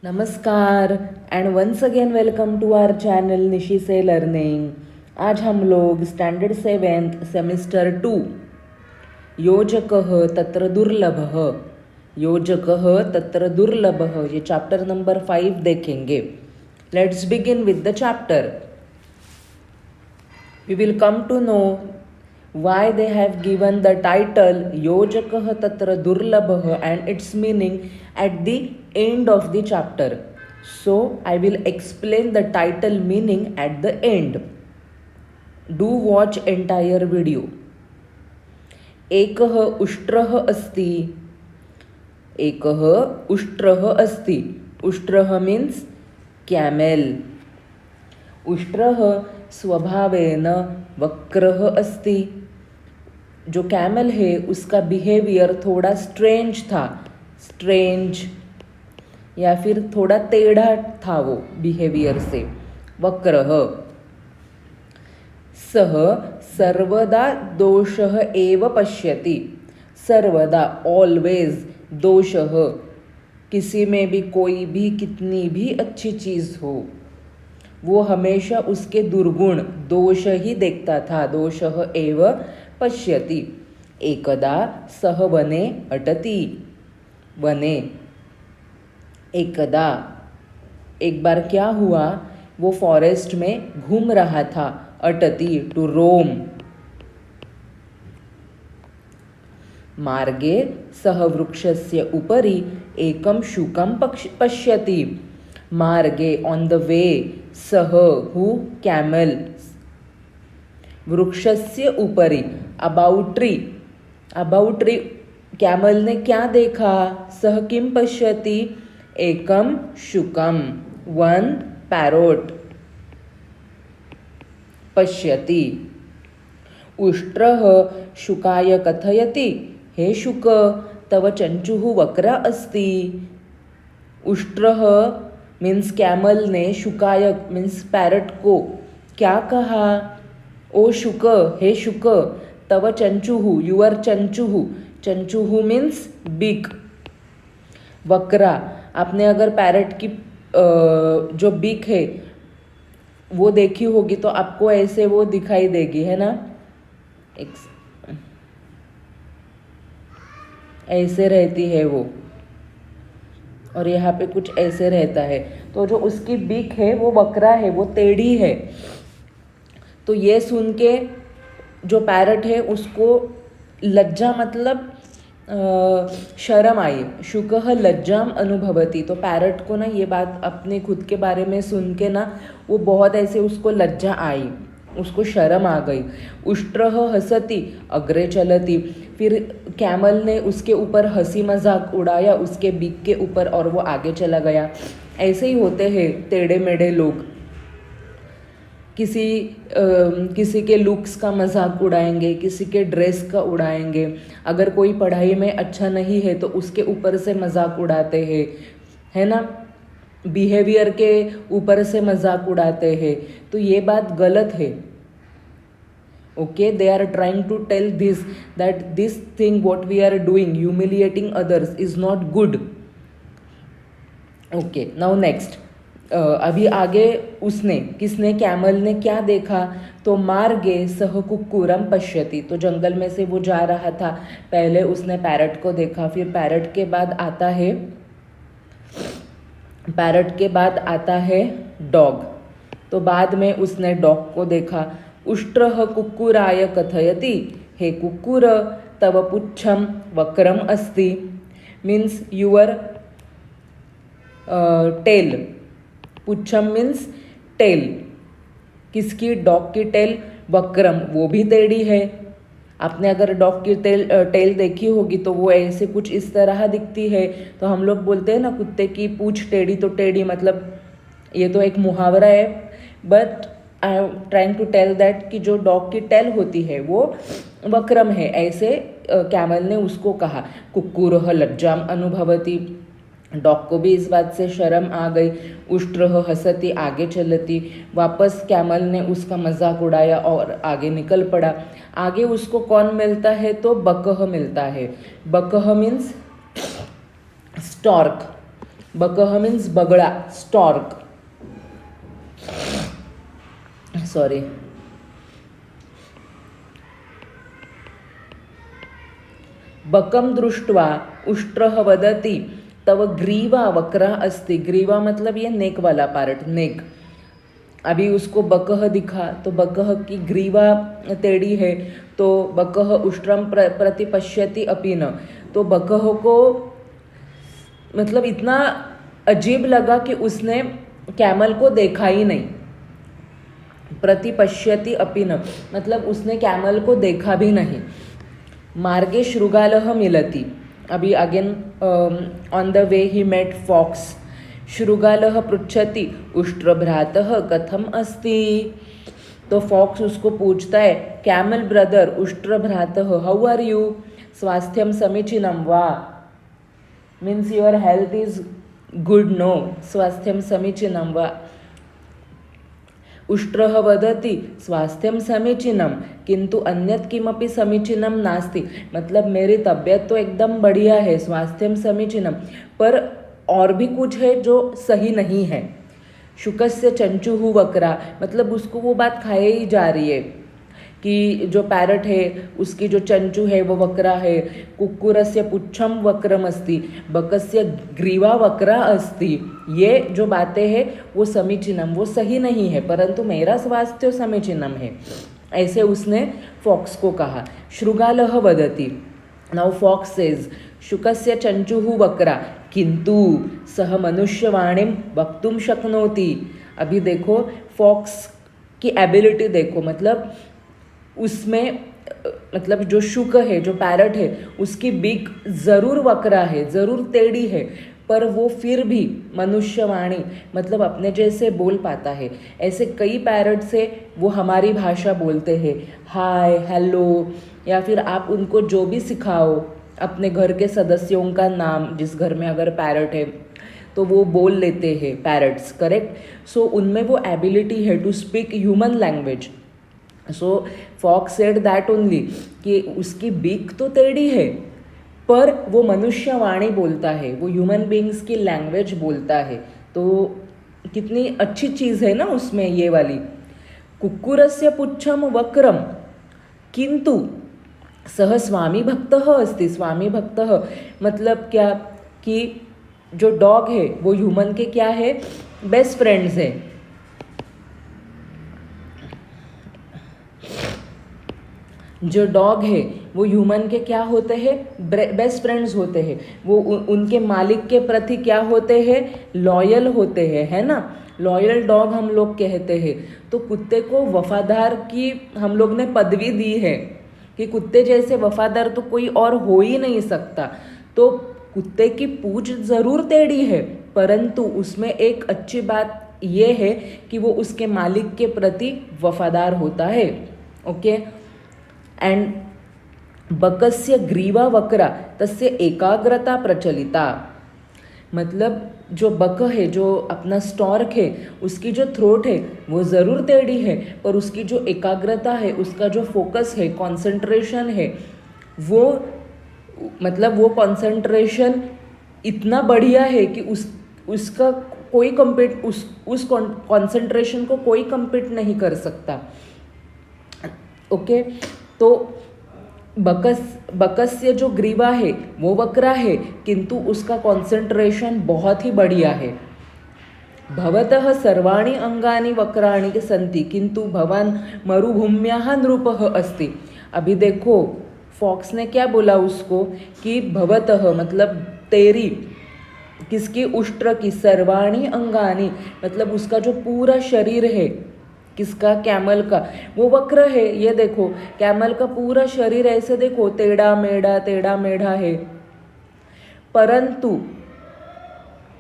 नमस्कार and once again welcome to our channel Nishi से learning. आज हम लोग स्टैंडर्ड 7th सेमिस्टर 2 योजकः तत्र दुर्लभः तत्र दुर्लभः ये चैप्टर नंबर 5 देखेंगे। Let's begin with the chapter. We will come to know why they have given the title Yojakah Tatra Durlabhah and its meaning at the end of the chapter. So I will explain the title meaning at the end. Do watch entire video. एकः उष्ट्रः अस्ति। एकः उष्ट्रः अस्ति। उष्ट्रः means camel. उष्ट्रः स्वभावेन वक्रः अस्ति। जो camel है उसका behaviour थोड़ा strange था। स्ट्रेंज या फिर थोड़ा टेढ़ा था वो बिहेवियर से। वक्रः। सः सर्वदा दोषः एव पश्यति। सर्वदा ऑलवेज दोषः, किसी में भी कोई भी कितनी भी अच्छी चीज़ हो वो हमेशा उसके दुर्गुण दोष ही देखता था। दोषः एव पश्यति। एकदा सः वने अटति। वने एकदा एक बार क्या हुआ, वो फॉरेस्ट में घूम रहा था। अटति टू रोम। मार्गे सः वृक्षस्य उपरि एकं शुकं पश्यति। मार्गे ऑन द वे सह हु कैमल। वृक्षस्य उपरि about tree. About tree camel ने क्या देखा। सह किम पश्यति एकम शुकम वन पैरोट पश्यति। उष्ट्रः शुकाय कथयति हे शुक तव चंचुः वक्र अस्ति। उष्ट्रः मीन्स कैमल ने शुकायक मीन्स पैरट को क्या कहा। ओ शुक, हे शुक, तव चंचुहु युअर चंचुहु। चंचुहु मीन्स बीक। वक्रा, आपने अगर पैरट की जो बीक है वो देखी होगी तो आपको ऐसे वो दिखाई देगी, है ना। ऐसे रहती है वो, और यहाँ पे कुछ ऐसे रहता है। तो जो उसकी बीक है वो वक्रा है, वो टेढ़ी है। तो ये सुन के जो पैरट है उसको लज्जा मतलब शर्म आई। शुकः लज्जाम अनुभवती। तो पैरट को ना ये बात अपने खुद के बारे में सुन के ना वो बहुत ऐसे उसको लज्जा आई, उसको शर्म आ गई। उष्ट्रः हसति अग्रे चलति। फिर कैमल ने उसके ऊपर हंसी मजाक उड़ाया उसके बीक के ऊपर और वो आगे चला गया। ऐसे ही होते हैं टेढ़े मेढ़े लोग। किसी के लुक्स का मजाक उड़ाएंगे, किसी के ड्रेस का उड़ाएंगे। अगर कोई पढ़ाई में अच्छा नहीं है तो उसके ऊपर से मजाक उड़ाते हैं, है ना। बिहेवियर के ऊपर से मजाक उड़ाते हैं। तो ये बात गलत है। Okay, they are trying to tell this that this thing what we are doing, humiliating others, is not good. Okay, now next. अभी आगे उसने किसने कैमल ने क्या देखा। तो मार्गे सह कुक्कुरम पश्यति। तो जंगल में से वो जा रहा था। पहले उसने पैरट को देखा, फिर पैरट के बाद आता है डॉग। तो बाद में उसने डॉग को देखा। उष्ट्रः कुक्कुराय कथयति हे कुक्कुर तव पुच्छम वक्रम अस्ति। Means your tail. पुच्छम मीन्स टेल। किसकी, डॉग की टेल। वक्रम वो भी टेढ़ी है। आपने अगर डॉग की टेल देखी होगी तो वो ऐसे कुछ इस तरह दिखती है। तो हम लोग बोलते हैं ना कुत्ते की पूंछ टेढ़ी तो टेढ़ी, मतलब ये तो एक मुहावरा है। But I am trying to tell that कि जो डॉग की टेल होती है वो वक्रम है। ऐसे कैमल ने उसको कहा। कुक्कुरः लज्जाम अनुभवति। डॉग को भी इस बात से शर्म आ गई। उष्ट्रः हसति आगे चलती। वापस कैमल ने उसका मजाक उड़ाया और आगे निकल पड़ा। आगे उसको कौन मिलता है तो बकह मिलता है। बकह मीन्स स्टॉर्क। बकह मीन्स बगड़ा, स्टॉर्क, सॉरी। बकम दृष्ट्वा उष्ट्रः वदति तव ग्रीवा वक्रा अस्ति। ग्रीवा मतलब ये नेक वाला पार्ट, नेक। अभी उसको बकह दिखा तो बकह की ग्रीवा टेढ़ी है, तो बकह उष्ट्रम प्रति पश्यति अपि न। तो बकह को मतलब इतना अजीब लगा कि उसने कैमल को देखा ही नहीं। प्रति पश्यति अपि न मतलब उसने कैमल को देखा भी नहीं। मार्गे शृगालः मिलति। अभी again on the way he met fox. शृगालः पृच्छति उष्ट्रभ्रातः कथम अस्ति। तो फॉक्स उसको पूछता है, कैमल ब्रदर उष्ट्रभ्रातः हाउ आर यू, स्वास्थ्यम समीचीनम वा, means your health is good no, स्वास्थ्यम समीचीनम वा। उष्ट्रः वदति स्वास्थ्यम समीचीनम किंतु अन्यत् किमपि समीचीनम नास्ति। मतलब मेरी तबीयत तो एकदम बढ़िया है, स्वास्थ्यम समीचीनम, पर और भी कुछ है जो सही नहीं है। शुकस्य चंचुहु वक्रा मतलब उसको वो बात खाए ही जा रही है कि जो पैरट है उसकी जो चंचू है वो वक्रा है। कुक्कुरस्य पुच्छम वक्रम अस्ति, बकस्य ग्रीवा वक्रा अस्ति। ये जो बातें हैं वो समीचीनम, वो सही नहीं है, परंतु मेरा स्वास्थ्य समीचीनम है, ऐसे उसने फॉक्स को कहा। शृगालः वदति, नाउ फॉक्स सेज शुकस्य चंचुः वक्रा किंतु सह मनुष्यवाणीं वक्तुं शक्नोति। अभी देखो फॉक्स की एबिलिटी देखो, मतलब उसमें मतलब जो शुक है, जो पैरट है, उसकी बीक ज़रूर वक्रा है, ज़रूर टेढ़ी है, पर वो फिर भी मनुष्यवाणी मतलब अपने जैसे बोल पाता है। ऐसे कई पैरट से वो हमारी भाषा बोलते हैं, हाय हेलो, या फिर आप उनको जो भी सिखाओ, अपने घर के सदस्यों का नाम, जिस घर में अगर पैरट है तो वो बोल लेते हैं पैरट्स, करेक्ट। सो उनमें वो एबिलिटी है to speak human language. So fox said that only कि उसकी बीक तो टेढ़ी है पर वो मनुष्यवाणी बोलता है, वो ह्यूमन बींग्स की लैंग्वेज बोलता है। तो कितनी अच्छी चीज़ है ना उसमें ये वाली। कुक्कुरस्य पुच्छम वक्रम किंतु सह स्वामी भक्तः अस्ति। स्वामी भक्तः मतलब क्या कि जो डॉग है वो ह्यूमन के क्या है, बेस्ट फ्रेंड्स है। जो डॉग है वो ह्यूमन के क्या होते हैं, बेस्ट फ्रेंड्स होते हैं। वो उनके मालिक के प्रति क्या होते हैं, लॉयल होते हैं, है ना। लॉयल डॉग हम लोग कहते हैं। तो कुत्ते को वफादार की हम लोग ने पदवी दी है कि कुत्ते जैसे वफादार तो कोई और हो ही नहीं सकता। तो कुत्ते की पूंछ ज़रूर टेढ़ी है, परंतु उसमें एक अच्छी बात ये है कि वो उसके मालिक के प्रति वफादार होता है। ओके। एंड बकस्य ग्रीवा वक्रा तस्य एकाग्रता प्रचलिता। मतलब जो बक है, जो अपना स्टॉर्क है, उसकी जो थ्रोट है वो ज़रूर टेढ़ी है, पर उसकी जो एकाग्रता है, उसका जो फोकस है, कंसंट्रेशन है, वो मतलब वो कंसंट्रेशन इतना बढ़िया है कि उसका कोई कम्पीट उस कंसंट्रेशन को कोई कम्पीट नहीं कर सकता। ओके। तो बकस्य जो ग्रीवा है वो वक्रा है, किंतु उसका कंसंट्रेशन बहुत ही बढ़िया है। भवतः सर्वाणि अंगानि वक्राणि सन्ति किंतु भवान मरुभूम्याः नृपः अस्ति। अभी देखो फॉक्स ने क्या बोला उसको कि भवतः मतलब तेरी, किसकी, उष्ट्र की, सर्वाणि अंगानि मतलब उसका जो पूरा शरीर है, किसका, कैमल का, वो वक्र है। ये देखो कैमल का पूरा शरीर ऐसे देखो टेढ़ा मेढ़ा है, परंतु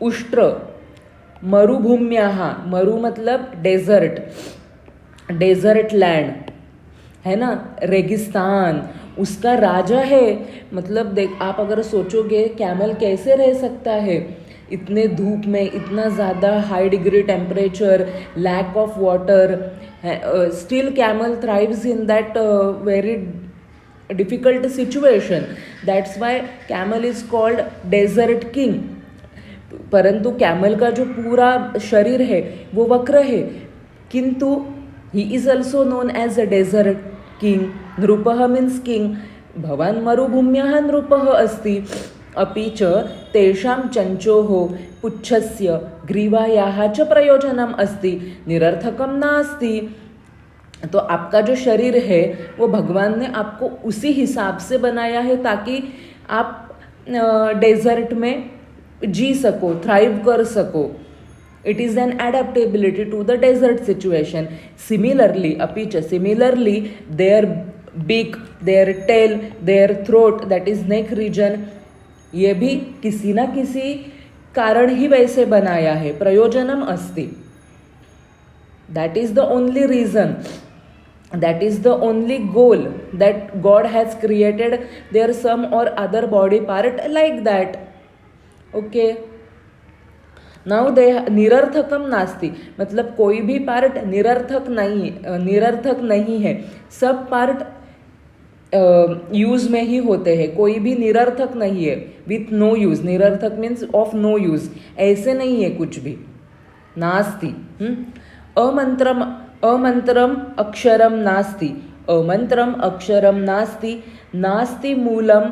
उष्ट्र मरुभूम्याः, मरु मतलब डेजर्ट लैंड है ना, रेगिस्तान, उसका राजा है। मतलब देख, आप अगर सोचोगे कैमल कैसे रह सकता है इतने धूप में, इतना ज़्यादा high degree temperature, lack of water, still camel thrives in that very difficult situation. That's why camel is called desert king. परंतु कैमल का जो पूरा शरीर है वो वक्र है, किंतु he is also known as a desert king. नृपः मीन्स किंग. भवान् मरुभूम्याः नृपः अस्ति. अपि च तेषां चञ्चोः पुच्छस्य ग्रीवायाः च प्रयोजनम् अस्ति, निरर्थकं नास्ति. तो आपका जो शरीर है वो भगवान ने आपको उसी हिसाब से बनाया है ताकि आप डेजर्ट में जी सको, थ्राइव कर सको. It is an adaptability to the desert situation. Similarly, अपि च similarly, their beak, their tail, their throat, that is neck region, ये भी किसी ना किसी कारण ही वैसे बनाया है. प्रयोजनम अस्ति. That is the only reason, that is the only goal that God has created there some or other body part like that. Okay, now they निरर्थकम नास्ति, मतलब कोई भी पार्ट निरर्थक नहीं है. सब पार्ट यूज में ही होते हैं, कोई भी निरर्थक नहीं है. विथ नो यूज, निरर्थक मीन्स ऑफ नो यूज, ऐसे नहीं है कुछ भी. नास्ति. अमंत्रम अक्षरम नास्ति. अमंत्रम अक्षरम नास्ति. नास्ति मूलम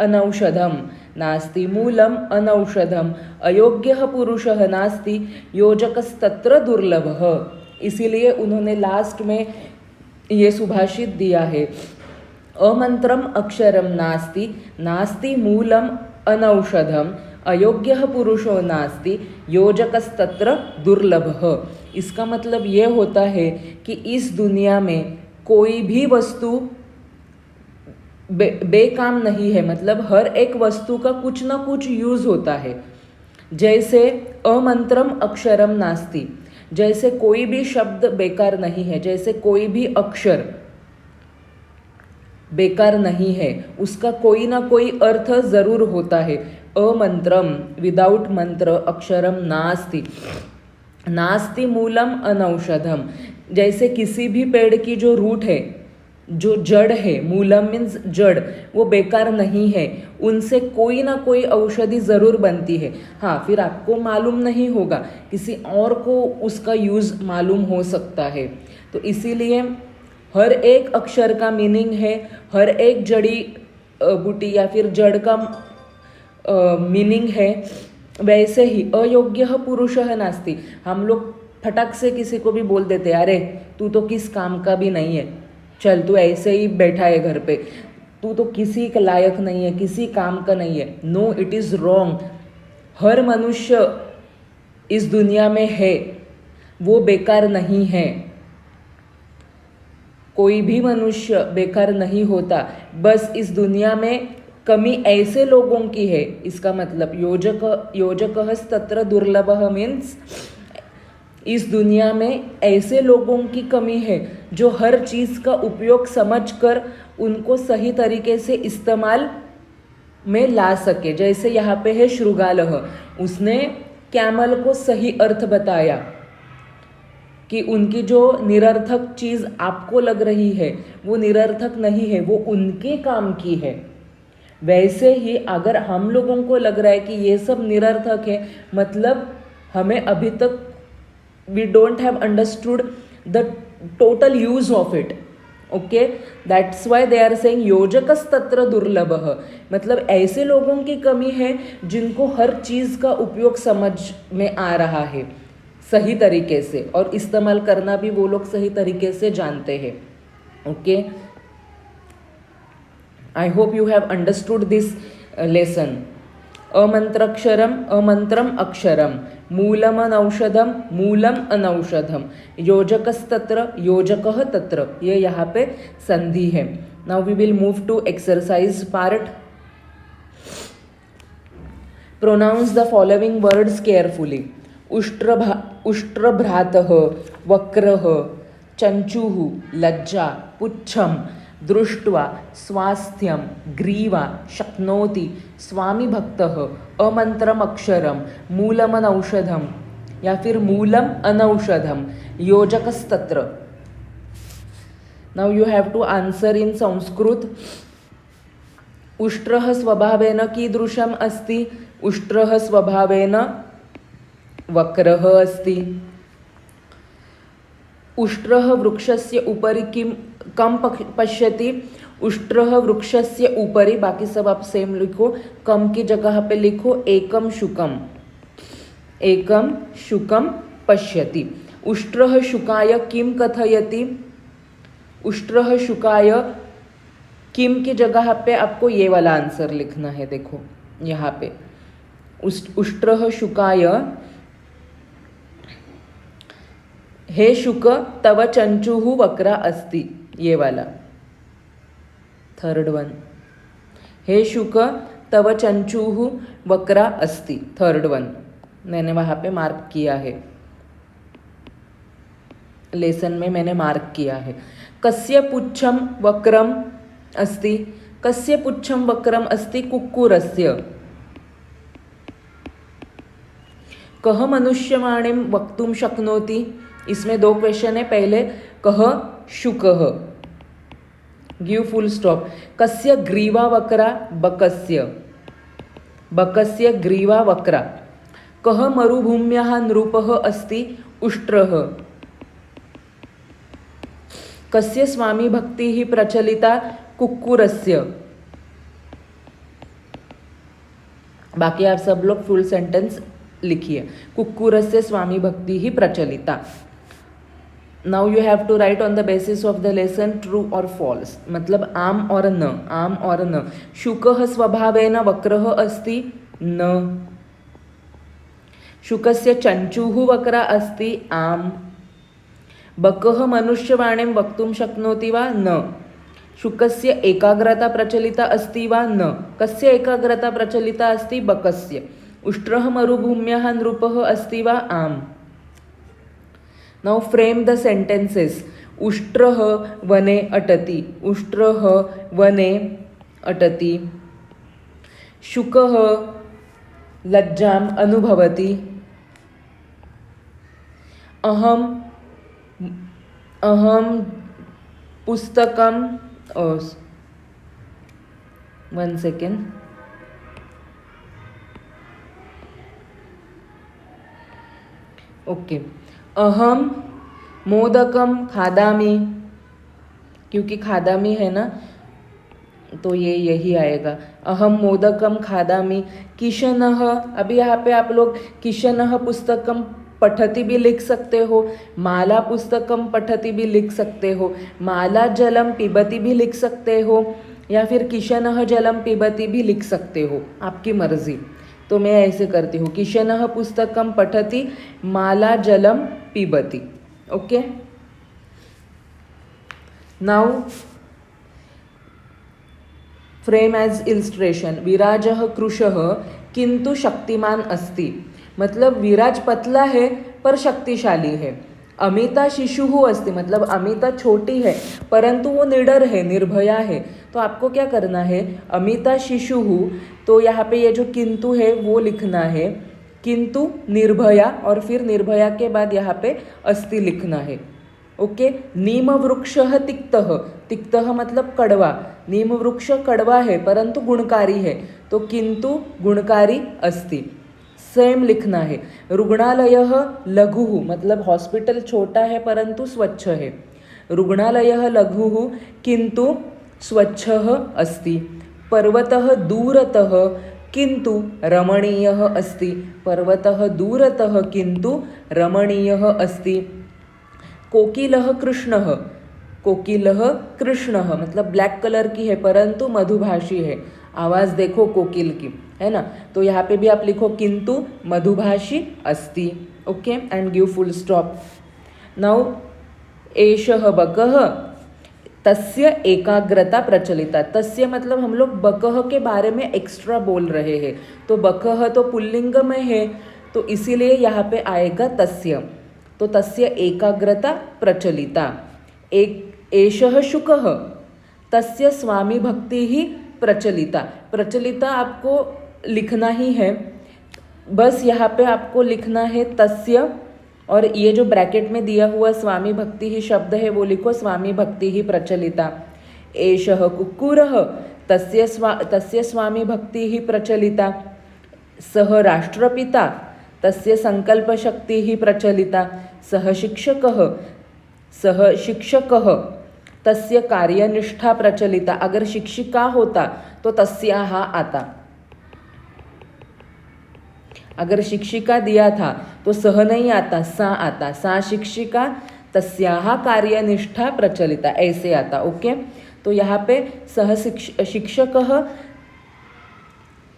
अनौषधम. नास्ति मूलम अनौषधम. अयोग्यः पुरुषः नास्ति. योजकस्तत्र दुर्लभः. इसीलिए उन्होंने लास्ट में ये सुभाषित दिया है. अमंत्रम अक्षरम नास्ति. नास्ति मूलम अनौषधम. अयोग्यः पुरुषो नास्ति. योजकस्तत्र दुर्लभः. इसका मतलब ये होता है कि इस दुनिया में कोई भी वस्तु बेकाम नहीं है, मतलब हर एक वस्तु का कुछ ना कुछ यूज होता है. जैसे अमंत्रम अक्षरम नास्ति, जैसे कोई भी शब्द बेकार नहीं है, जैसे कोई भी अक्षर बेकार नहीं है, उसका कोई ना कोई अर्थ जरूर होता है. अमंत्रम, विदाउट मंत्र, अक्षरम नास्ति. नास्ति मूलम अनौषधम. जैसे किसी भी पेड़ की जो रूट है, जो जड़ है, मूलम मीन्स जड़, वो बेकार नहीं है, उनसे कोई ना कोई औषधि ज़रूर बनती है. हाँ, फिर आपको मालूम नहीं होगा, किसी और को उसका यूज़ मालूम हो सकता है. तो इसीलिए हर एक अक्षर का मीनिंग है, हर एक जड़ी बूटी या फिर जड़ का मीनिंग है. वैसे ही अयोग्य पुरुषः नास्ति. हम लोग फटक से किसी को भी बोल देते, अरे तू तो किस काम का भी नहीं है, चल तू ऐसे ही बैठा है घर पे, तू तो किसी के लायक नहीं है, किसी काम का नहीं है. No, it is wrong. हर मनुष्य इस दुनिया में है, वो बेकार नहीं है. कोई भी मनुष्य बेकार नहीं होता. बस इस दुनिया में कमी ऐसे लोगों की है. इसका मतलब योजकस्तत्र दुर्लभः मीन्स इस दुनिया में ऐसे लोगों की कमी है जो हर चीज़ का उपयोग समझकर उनको सही तरीके से इस्तेमाल में ला सके. जैसे यहाँ पे है शृगालः, उसने कैमल को सही अर्थ बताया कि उनकी जो निरर्थक चीज़ आपको लग रही है वो निरर्थक नहीं है, वो उनके काम की है. वैसे ही अगर हम लोगों को लग रहा है कि ये सब निरर्थक है, मतलब हमें अभी तक we don't have understood the total use of it. Okay, that's why they are saying योजकस्तत्र दुर्लभः. मतलब ऐसे लोगों की कमी है जिनको हर चीज़ का उपयोग समझ में आ रहा है सही तरीके से, और इस्तेमाल करना भी वो लोग सही तरीके से जानते हैं. Okay, I hope you have understood this lesson. अमंत्रम अक्षरम, Moolam अनौषधम, Moolam अनौषधम, योजकस्तत्र, योजकः तत्र. ये यहाँ पे संधि है. Now we will move to exercise part. Pronounce the following words carefully. उष्ट्रभ्रातः, वक्रः, चंचुः, लज्जा, पुच्छम, दृष्ट्वा, स्वास्थ्यम, ग्रीवा, शक्नोति, स्वामी भक्तः, अमंत्रम अक्षरम, मूलम अनौषधम या फिर मूलम अनौषधम, योजकस्तत्र. Now you have to answer in Sanskrit. उष्ट्रः स्वभावेन कीदृशम् अस्ति. उष्ट्रः स्वभावेन वक्रः अस्ति। उष्ट्रः वृक्षस्य उपरि कम पश्यति, उष्ट्रः वृक्षस्य ऊपरी, बाकी सब आप सेम लिखो, कम की जगह पे लिखो एकम शुकम, एकम शुकम पश्यति। उष्ट्रः शुकाय किम कथयति, उष्ट्रः शुकाय किम की जगह पे आपको ये वाला आंसर लिखना है। देखो यहाँ पे उष्ट्रः शुकाय, हे शुक तव चंचुः वक्रा अस्ति, ये वाला थर्ड वन। हे शुक तव चंचुः वक्रा अस्ति, थर्ड वन मैंने वहाँ पे मार्क किया है, लेसन में मैंने मार्क किया है। कस्य पुच्छम वक्रम अस्ति, कस्य पुच्छम वक्रम अस्ति, कुक्कुरस्य। कह मनुष्यवाणीं वक्तुं शक्नोति, इसमें दो क्वेश्चन है। पहले कह शुकः, गिव फुल स्टॉप। कस्य ग्रीवा वक्रा, बकस्य, बकस्य ग्रीवा वक्रा। कह मरुभूम्याः नृपः अस्ति, उष्ट्रः। कस्य स्वामी भक्तिः प्रचलिता, कुक्कुरस्य। बाकी आप सब लोग फुल सेंटेंस लिखिए। कुक्कुरस्य स्वामी भक्तिः प्रचलिता। Now you have to write on the basis of the lesson true और फॉल्स, मतलब आम और न, आम और न। शुकः स्वभावेन वक्रः अस्ति, न। शुकस्य चंचुः वक्रा अस्ति, आम। बकः मनुष्यवाणीं वक्तुं शक्नोति वा, न। शुकस्य एकाग्रता प्रचलिता अस्ति वा, न। कस्य एकाग्रता प्रचलिता अस्ति, बकस्य। उष्ट्रः मरुभूम्याः नृपः अस्ति वा, आम। Now frame the sentences. उष्ट्रः वने अटति, उष्ट्रः वने अटति। शुकः लज्जाम् अनुभवति। अहं पुस्तकं, वन सेकेंड, ओके। अहम मोदकम खादामी, क्योंकि खादामी है ना तो ये यही आएगा। अहम मोदकम खादामी। किशनः, अभी यहाँ पे आप लोग किशनः पुस्तकम पठति भी लिख सकते हो, माला पुस्तकम पठति भी लिख सकते हो, माला जलम पिबती भी लिख सकते हो, या फिर किशनः जलम पिबती भी लिख सकते हो, आपकी मर्जी। तो मैं ऐसे करती हूँ, किशनः पुस्तकम पठति, माला जलम पिबती। Okay, now frame as illustration. विराजः कृशः किंतु शक्तिमान अस्ति, मतलब विराज पतला है पर शक्तिशाली है। अमिता शिशुः अस्ति, मतलब अमिता छोटी है परंतु वो निडर है, निर्भया है। तो आपको क्या करना है, अमिता शिशुः, तो यहाँ पे ये जो किंतु है वो लिखना है, किंतु निर्भया, और फिर निर्भया के बाद यहाँ पे अस्ति लिखना है। ओके। नीम वृक्षः तिक्तः, तिक्तः मतलब कड़वा, नीम वृक्ष कड़वा है परंतु गुणकारी है, तो किंतु गुणकारी अस्ति, सेम लिखना है। रुग्णालयः लघुः, मतलब हॉस्पिटल छोटा है परंतु स्वच्छ है, रुग्णालयः लघुः किंतु स्वच्छः अस्ति। पर्वतः दूरतः किंतु रमणीयः अस्ति, पर्वतः दूरतः किंतु रमणीयः अस्ति। कोकिलः कृष्णः, कोकिलः कृष्णः मतलब ब्लैक कलर की है परंतु मधुभाषी है, आवाज़ देखो कोकिल की, है ना। तो यहाँ पे भी आप लिखो किंतु मधुभाषी अस्ति। Okay, and give full stop. Now एषः बकः तस्य एकाग्रता प्रचलिता, तस्य मतलब हम लोग बकः के बारे में एक्स्ट्रा बोल रहे हैं, तो बकः तो पुल्लिंग में है तो इसीलिए यहाँ पे आएगा तस्य, तो तस्य एकाग्रता प्रचलिता। एषः शुकः तस्य स्वामी भक्ति ही प्रचलिता, प्रचलिता आपको लिखना ही है, बस यहाँ पे आपको लिखना है तस्य, और ये जो ब्रैकेट में दिया हुआ स्वामी भक्ति ही शब्द है वो लिखो स्वामी भक्ति ही प्रचलिता। एषः कुक्कुरः तस्य स्वामी भक्ति ही प्रचलिता। सः राष्ट्रपिता तस्य संकल्पशक्तिः प्रचलिता, सः शिक्षकः तस्य कार्यनिष्ठा प्रचलिता, अगर शिक्षिका होता तो तस्याः आता, अगर शिक्षिका दिया था तो सह नहीं आता, सा आता, सा शिक्षिका तस्याः कार्यनिष्ठा प्रचलिता, ऐसे आता। ओके, तो यहाँ पे सह शिक्षकः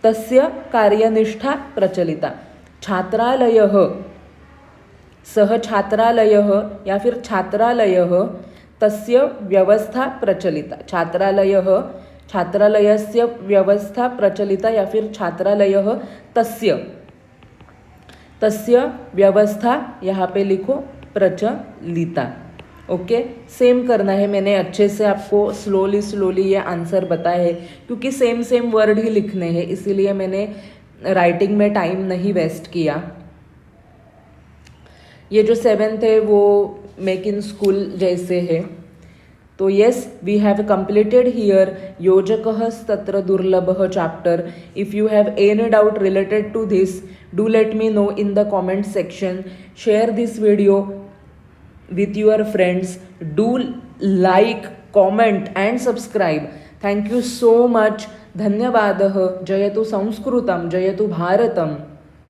तस्य कार्यनिष्ठा प्रचलिता, छात्रालयः सह छात्रालयः या फिर छात्रालयः तस्य व्यवस्था प्रचलिता, छात्रालयस्य व्यवस्था प्रचलिता या फिर छात्रालयः तस्य व्यवस्था यहाँ पे लिखो प्रचलिता। ओके, सेम करना है, मैंने अच्छे से आपको स्लोली ये आंसर बताए हैं क्योंकि सेम वर्ड ही लिखने हैं, इसीलिए मैंने राइटिंग में टाइम नहीं वेस्ट किया। ये जो 7th है वो मेक इन स्कूल जैसे है। तो yes, we have completed here योजकः तत्र दुर्लभः chapter. If you have any doubt related to this, do let me know in the comment section. Share this video with your friends, do like, comment and subscribe. Thank you so much. धन्यवादः। जयतु संस्कृतं, जयतु भारतम्।